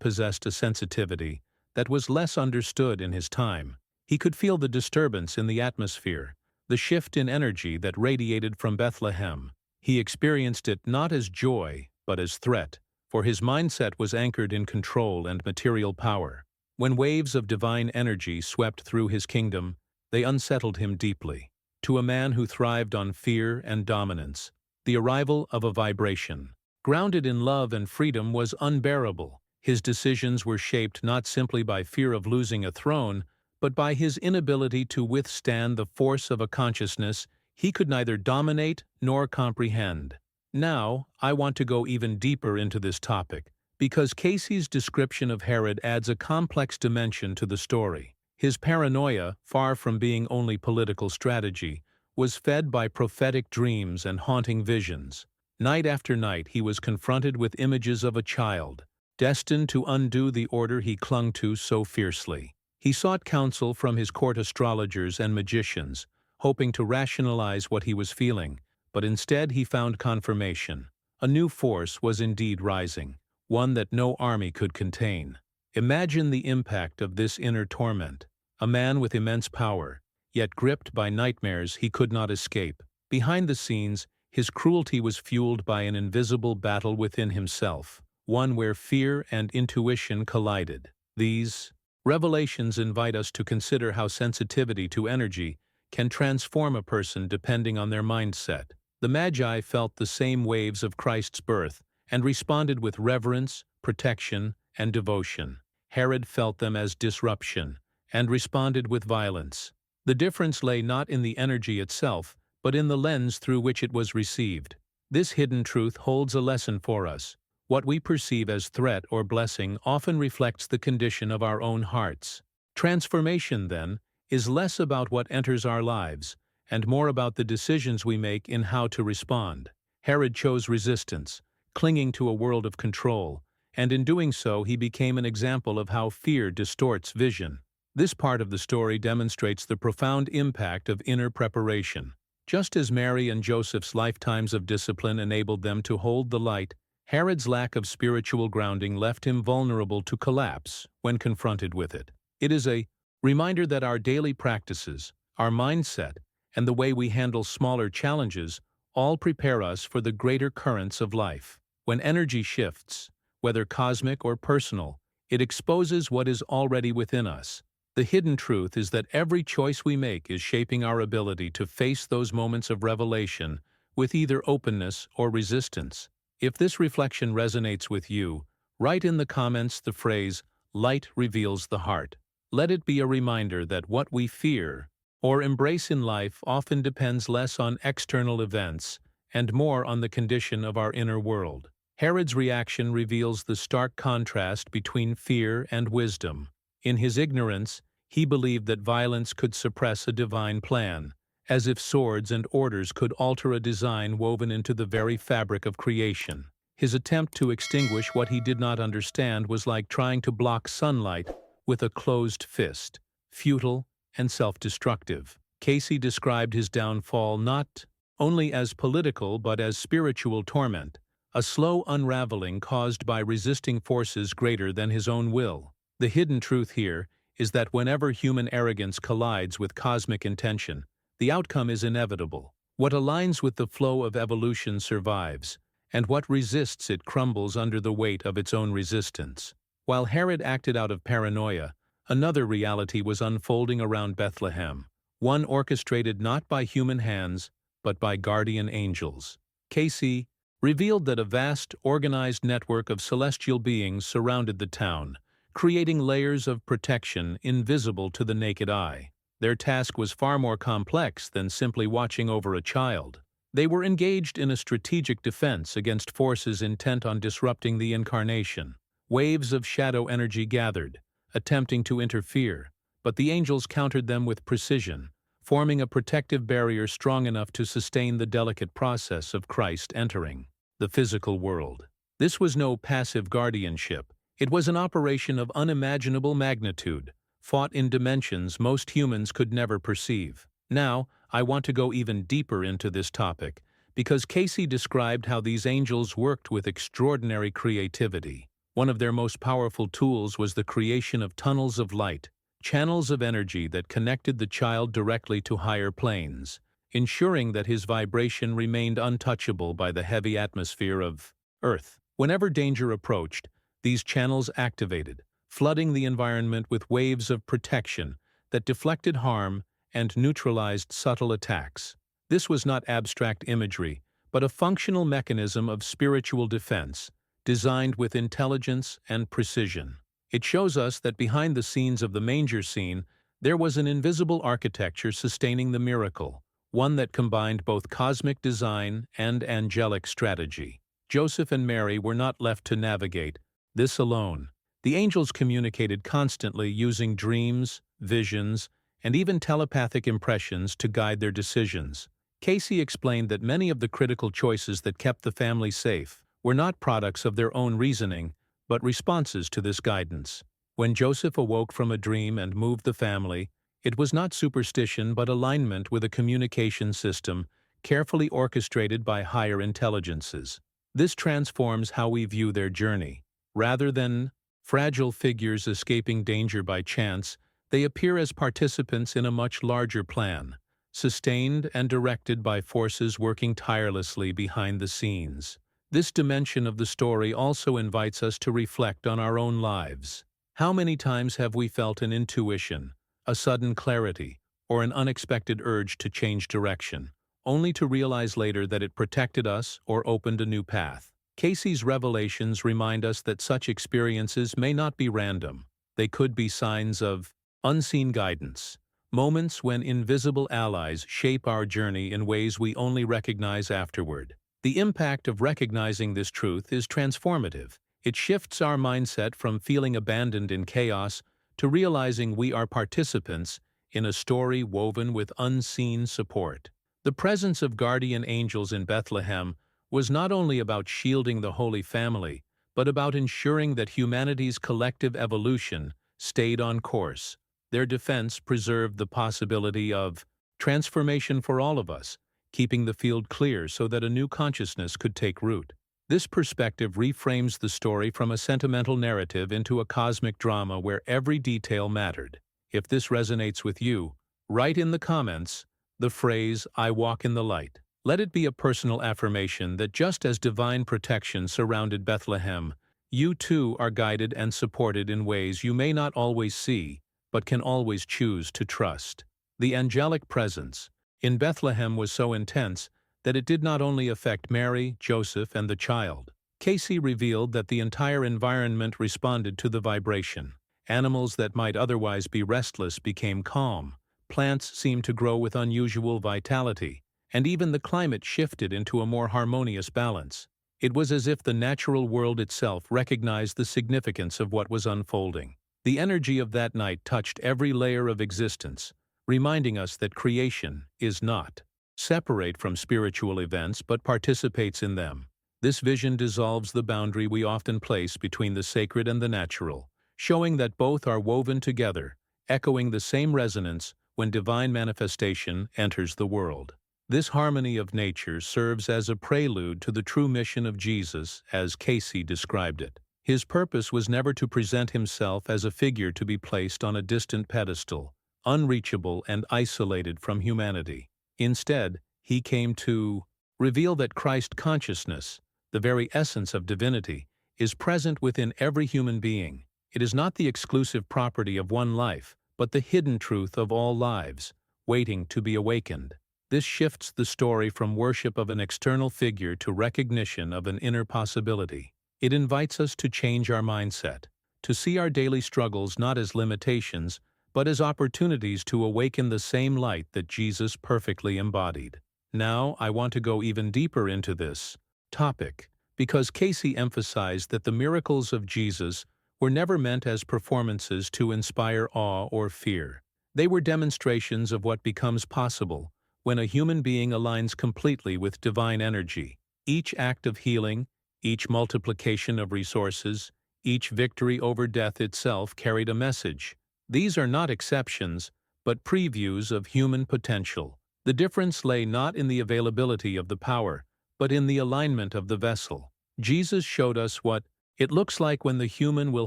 possessed a sensitivity that was less understood in his time. He could feel the disturbance in the atmosphere, the shift in energy that radiated from Bethlehem. He experienced it not as joy, but as threat, for his mindset was anchored in control and material power. When waves of divine energy swept through his kingdom, they unsettled him deeply. To a man who thrived on fear and dominance, the arrival of a vibration, grounded in love and freedom, was unbearable. His decisions were shaped not simply by fear of losing a throne, but by his inability to withstand the force of a consciousness he could neither dominate nor comprehend. Now, I want to go even deeper into this topic, because Cayce's description of Herod adds a complex dimension to the story. His paranoia, far from being only political strategy, was fed by prophetic dreams and haunting visions. Night after night he was confronted with images of a child, destined to undo the order he clung to so fiercely. He sought counsel from his court astrologers and magicians, hoping to rationalize what he was feeling, but instead he found confirmation. A new force was indeed rising, one that no army could contain. Imagine the impact of this inner torment. A man with immense power, yet gripped by nightmares he could not escape. Behind the scenes, his cruelty was fueled by an invisible battle within himself, one where fear and intuition collided. These revelations invite us to consider how sensitivity to energy can transform a person depending on their mindset. The Magi felt the same waves of Christ's birth and responded with reverence, protection, and devotion. Herod felt them as disruption and responded with violence. The difference lay not in the energy itself, but in the lens through which it was received. This hidden truth holds a lesson for us. What we perceive as threat or blessing often reflects the condition of our own hearts. Transformation, then, is less about what enters our lives, and more about the decisions we make in how to respond. Herod chose resistance, clinging to a world of control, and in doing so he became an example of how fear distorts vision. This part of the story demonstrates the profound impact of inner preparation. Just as Mary and Joseph's lifetimes of discipline enabled them to hold the light, Herod's lack of spiritual grounding left him vulnerable to collapse when confronted with it. It is a reminder that our daily practices, our mindset, and the way we handle smaller challenges all prepare us for the greater currents of life. When energy shifts, whether cosmic or personal, it exposes what is already within us. The hidden truth is that every choice we make is shaping our ability to face those moments of revelation with either openness or resistance. If this reflection resonates with you, write in the comments the phrase, "Light reveals the heart." Let it be a reminder that what we fear or embrace in life often depends less on external events and more on the condition of our inner world. Herod's reaction reveals the stark contrast between fear and wisdom. In his ignorance, he believed that violence could suppress a divine plan, as if swords and orders could alter a design woven into the very fabric of creation. His attempt to extinguish what he did not understand was like trying to block sunlight with a closed fist, futile and self-destructive. Cayce described his downfall not only as political but as spiritual torment, a slow unraveling caused by resisting forces greater than his own will. The hidden truth here is that whenever human arrogance collides with cosmic intention, the outcome is inevitable. What aligns with the flow of evolution survives, and what resists it crumbles under the weight of its own resistance. While Herod acted out of paranoia, another reality was unfolding around Bethlehem, one orchestrated not by human hands, but by guardian angels. Cayce revealed that a vast, organized network of celestial beings surrounded the town, creating layers of protection invisible to the naked eye. Their task was far more complex than simply watching over a child. They were engaged in a strategic defense against forces intent on disrupting the incarnation. Waves of shadow energy gathered, attempting to interfere, but the angels countered them with precision, forming a protective barrier strong enough to sustain the delicate process of Christ entering the physical world. This was no passive guardianship. It was an operation of unimaginable magnitude, fought in dimensions most humans could never perceive. Now, I want to go even deeper into this topic, because Cayce described how these angels worked with extraordinary creativity. One of their most powerful tools was the creation of tunnels of light, channels of energy that connected the child directly to higher planes, ensuring that his vibration remained untouchable by the heavy atmosphere of Earth. Whenever danger approached, these channels activated, flooding the environment with waves of protection that deflected harm and neutralized subtle attacks. This was not abstract imagery, but a functional mechanism of spiritual defense, designed with intelligence and precision. It shows us that behind the scenes of the manger scene, there was an invisible architecture sustaining the miracle, one that combined both cosmic design and angelic strategy. Joseph and Mary were not left to navigate this alone. The angels communicated constantly using dreams, visions, and even telepathic impressions to guide their decisions. Cayce explained that many of the critical choices that kept the family safe were not products of their own reasoning, but responses to this guidance. When Joseph awoke from a dream and moved the family, it was not superstition but alignment with a communication system carefully orchestrated by higher intelligences. This transforms how we view their journey. Rather than fragile figures escaping danger by chance, they appear as participants in a much larger plan, sustained and directed by forces working tirelessly behind the scenes. This dimension of the story also invites us to reflect on our own lives. How many times have we felt an intuition, a sudden clarity, or an unexpected urge to change direction, only to realize later that it protected us or opened a new path? Cayce's revelations remind us that such experiences may not be random. They could be signs of unseen guidance, moments when invisible allies shape our journey in ways we only recognize afterward. The impact of recognizing this truth is transformative. It shifts our mindset from feeling abandoned in chaos to realizing we are participants in a story woven with unseen support. The presence of guardian angels in Bethlehem was not only about shielding the Holy Family, but about ensuring that humanity's collective evolution stayed on course. Their defense preserved the possibility of transformation for all of us, keeping the field clear so that a new consciousness could take root. This perspective reframes the story from a sentimental narrative into a cosmic drama where every detail mattered. If this resonates with you, write in the comments the phrase, "I walk in the light." Let it be a personal affirmation that just as divine protection surrounded Bethlehem, you too are guided and supported in ways you may not always see, but can always choose to trust. The angelic presence in Bethlehem was so intense that it did not only affect Mary, Joseph, and the child. Cayce revealed that the entire environment responded to the vibration. Animals that might otherwise be restless became calm, plants seemed to grow with unusual vitality, and even the climate shifted into a more harmonious balance. It was as if the natural world itself recognized the significance of what was unfolding. The energy of that night touched every layer of existence, reminding us that creation is not separate from spiritual events but participates in them. This vision dissolves the boundary we often place between the sacred and the natural, showing that both are woven together, echoing the same resonance when divine manifestation enters the world. This harmony of nature serves as a prelude to the true mission of Jesus as Cayce described it. His purpose was never to present himself as a figure to be placed on a distant pedestal, unreachable and isolated from humanity. Instead, he came to reveal that Christ consciousness, the very essence of divinity, is present within every human being. It is not the exclusive property of one life, but the hidden truth of all lives, waiting to be awakened. This shifts the story from worship of an external figure to recognition of an inner possibility. It invites us to change our mindset, to see our daily struggles not as limitations, but as opportunities to awaken the same light that Jesus perfectly embodied. Now, I want to go even deeper into this topic, because Cayce emphasized that the miracles of Jesus were never meant as performances to inspire awe or fear. They were demonstrations of what becomes possible when a human being aligns completely with divine energy. Each act of healing, each multiplication of resources, each victory over death itself carried a message. These are not exceptions, but previews of human potential. The difference lay not in the availability of the power, but in the alignment of the vessel. Jesus showed us what it looks like when the human will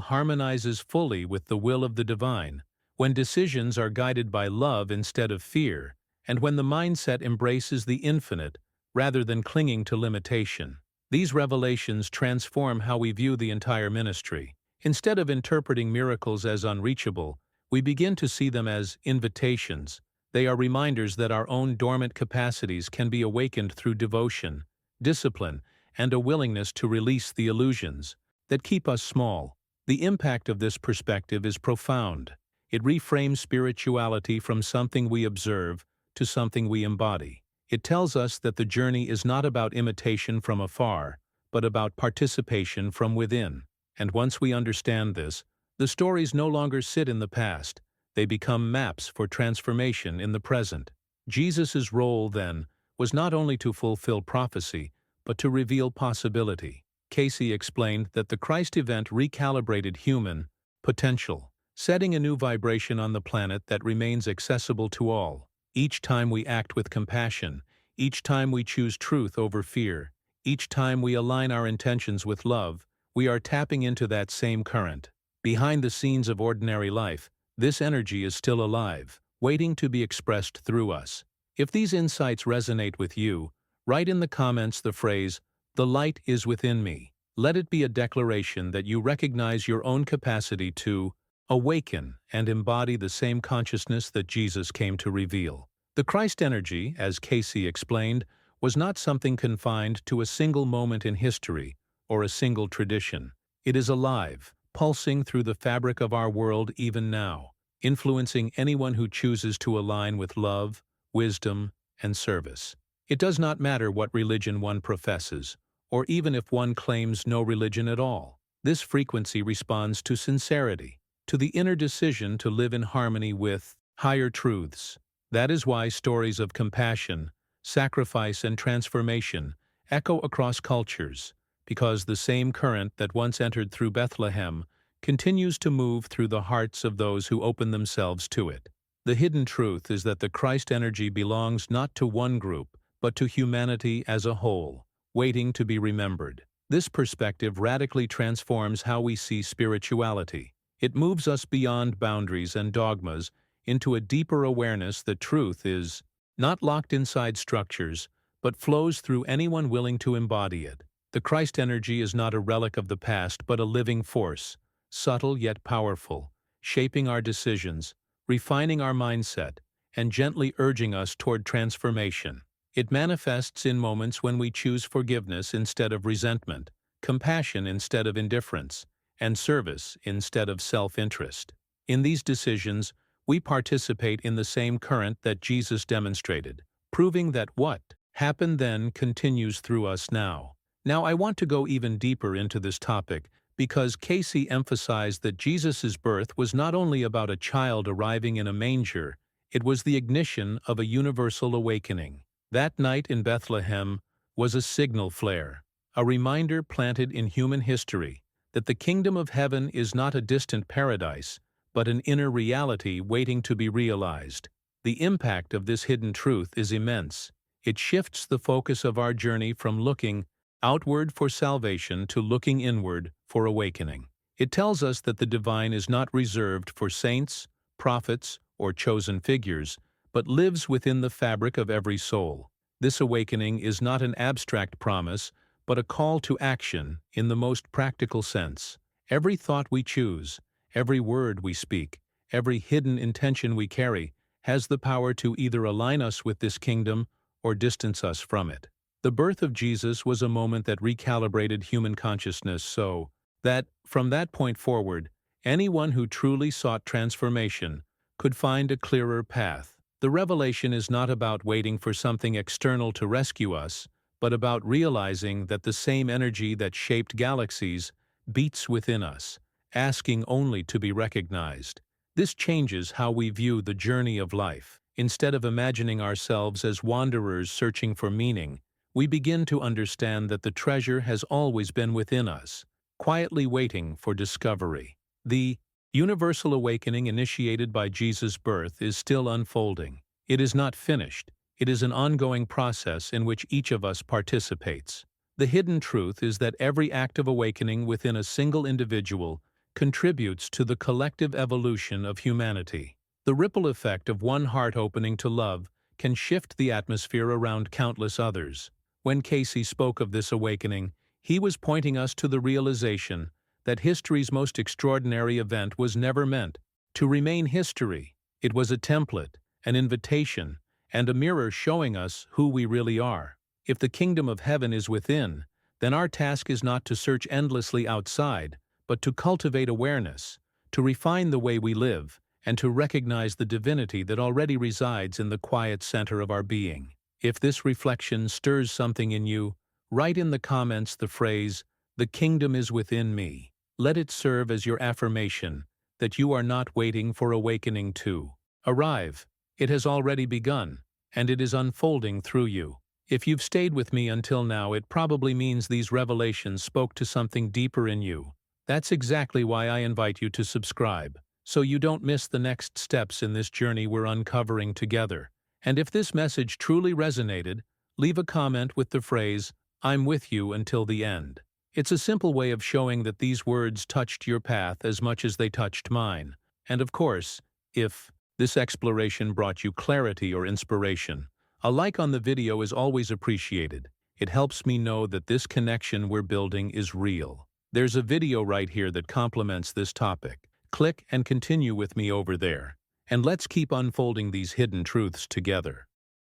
harmonizes fully with the will of the divine, when decisions are guided by love instead of fear, and when the mindset embraces the infinite rather than clinging to limitation. These revelations transform how we view the entire ministry. Instead of interpreting miracles as unreachable, we begin to see them as invitations. They are reminders that our own dormant capacities can be awakened through devotion, discipline, and a willingness to release the illusions that keep us small. The impact of this perspective is profound. It reframes spirituality from something we observe to something we embody. It tells us that the journey is not about imitation from afar, but about participation from within. And once we understand this, the stories no longer sit in the past. They become maps for transformation in the present. Jesus' role, then, was not only to fulfill prophecy, but to reveal possibility. Cayce explained that the Christ event recalibrated human potential, setting a new vibration on the planet that remains accessible to all. Each time we act with compassion, each time we choose truth over fear, each time we align our intentions with love, we are tapping into that same current. Behind the scenes of ordinary life, this energy is still alive, waiting to be expressed through us. If these insights resonate with you, write in the comments the phrase, "The light is within me." Let it be a declaration that you recognize your own capacity to awaken and embody the same consciousness that Jesus came to reveal. The Christ energy, as Cayce explained, was not something confined to a single moment in history or a single tradition. It is alive, pulsing through the fabric of our world even now, influencing anyone who chooses to align with love, wisdom, and service. It does not matter what religion one professes, or even if one claims no religion at all. This frequency responds to sincerity, to the inner decision to live in harmony with higher truths. That is why stories of compassion, sacrifice, and transformation echo across cultures, because the same current that once entered through Bethlehem continues to move through the hearts of those who open themselves to it. The hidden truth is that the Christ energy belongs not to one group, but to humanity as a whole, waiting to be remembered. This perspective radically transforms how we see spirituality. It moves us beyond boundaries and dogmas into a deeper awareness that truth is not locked inside structures, but flows through anyone willing to embody it. The Christ energy is not a relic of the past, but a living force, subtle yet powerful, shaping our decisions, refining our mindset, and gently urging us toward transformation. It manifests in moments when we choose forgiveness instead of resentment, compassion instead of indifference, and service instead of self-interest. In these decisions, we participate in the same current that Jesus demonstrated, proving that what happened then continues through us now. Now, I want to go even deeper into this topic because Cayce emphasized that Jesus' birth was not only about a child arriving in a manger, it was the ignition of a universal awakening. That night in Bethlehem was a signal flare, a reminder planted in human history that the kingdom of heaven is not a distant paradise, but an inner reality waiting to be realized. The impact of this hidden truth is immense. It shifts the focus of our journey from looking outward for salvation to looking inward for awakening. It tells us that the divine is not reserved for saints, prophets, or chosen figures, but lives within the fabric of every soul. This awakening is not an abstract promise, but a call to action in the most practical sense. Every thought we choose, every word we speak, every hidden intention we carry, has the power to either align us with this kingdom or distance us from it. The birth of Jesus was a moment that recalibrated human consciousness so that, from that point forward, anyone who truly sought transformation could find a clearer path. The revelation is not about waiting for something external to rescue us, but about realizing that the same energy that shaped galaxies beats within us, asking only to be recognized. This changes how we view the journey of life. Instead of imagining ourselves as wanderers searching for meaning, we begin to understand that the treasure has always been within us, quietly waiting for discovery. The universal awakening initiated by Jesus' birth is still unfolding. It is not finished. It is an ongoing process in which each of us participates. The hidden truth is that every act of awakening within a single individual contributes to the collective evolution of humanity. The ripple effect of one heart opening to love can shift the atmosphere around countless others. When Cayce spoke of this awakening, he was pointing us to the realization that history's most extraordinary event was never meant to remain history. It was a template, an invitation, and a mirror showing us who we really are. If the kingdom of heaven is within, then our task is not to search endlessly outside, but to cultivate awareness, to refine the way we live, and to recognize the divinity that already resides in the quiet center of our being. If this reflection stirs something in you, write in the comments the phrase, "The kingdom is within me." Let it serve as your affirmation that you are not waiting for awakening to arrive. It has already begun, and it is unfolding through you. If you've stayed with me until now, it probably means these revelations spoke to something deeper in you. That's exactly why I invite you to subscribe, so you don't miss the next steps in this journey we're uncovering together. And if this message truly resonated, leave a comment with the phrase, "I'm with you until the end." It's a simple way of showing that these words touched your path as much as they touched mine. And of course, if this exploration brought you clarity or inspiration, a like on the video is always appreciated. It helps me know that this connection we're building is real. There's a video right here that complements this topic. Click and continue with me over there. And let's keep unfolding these hidden truths together.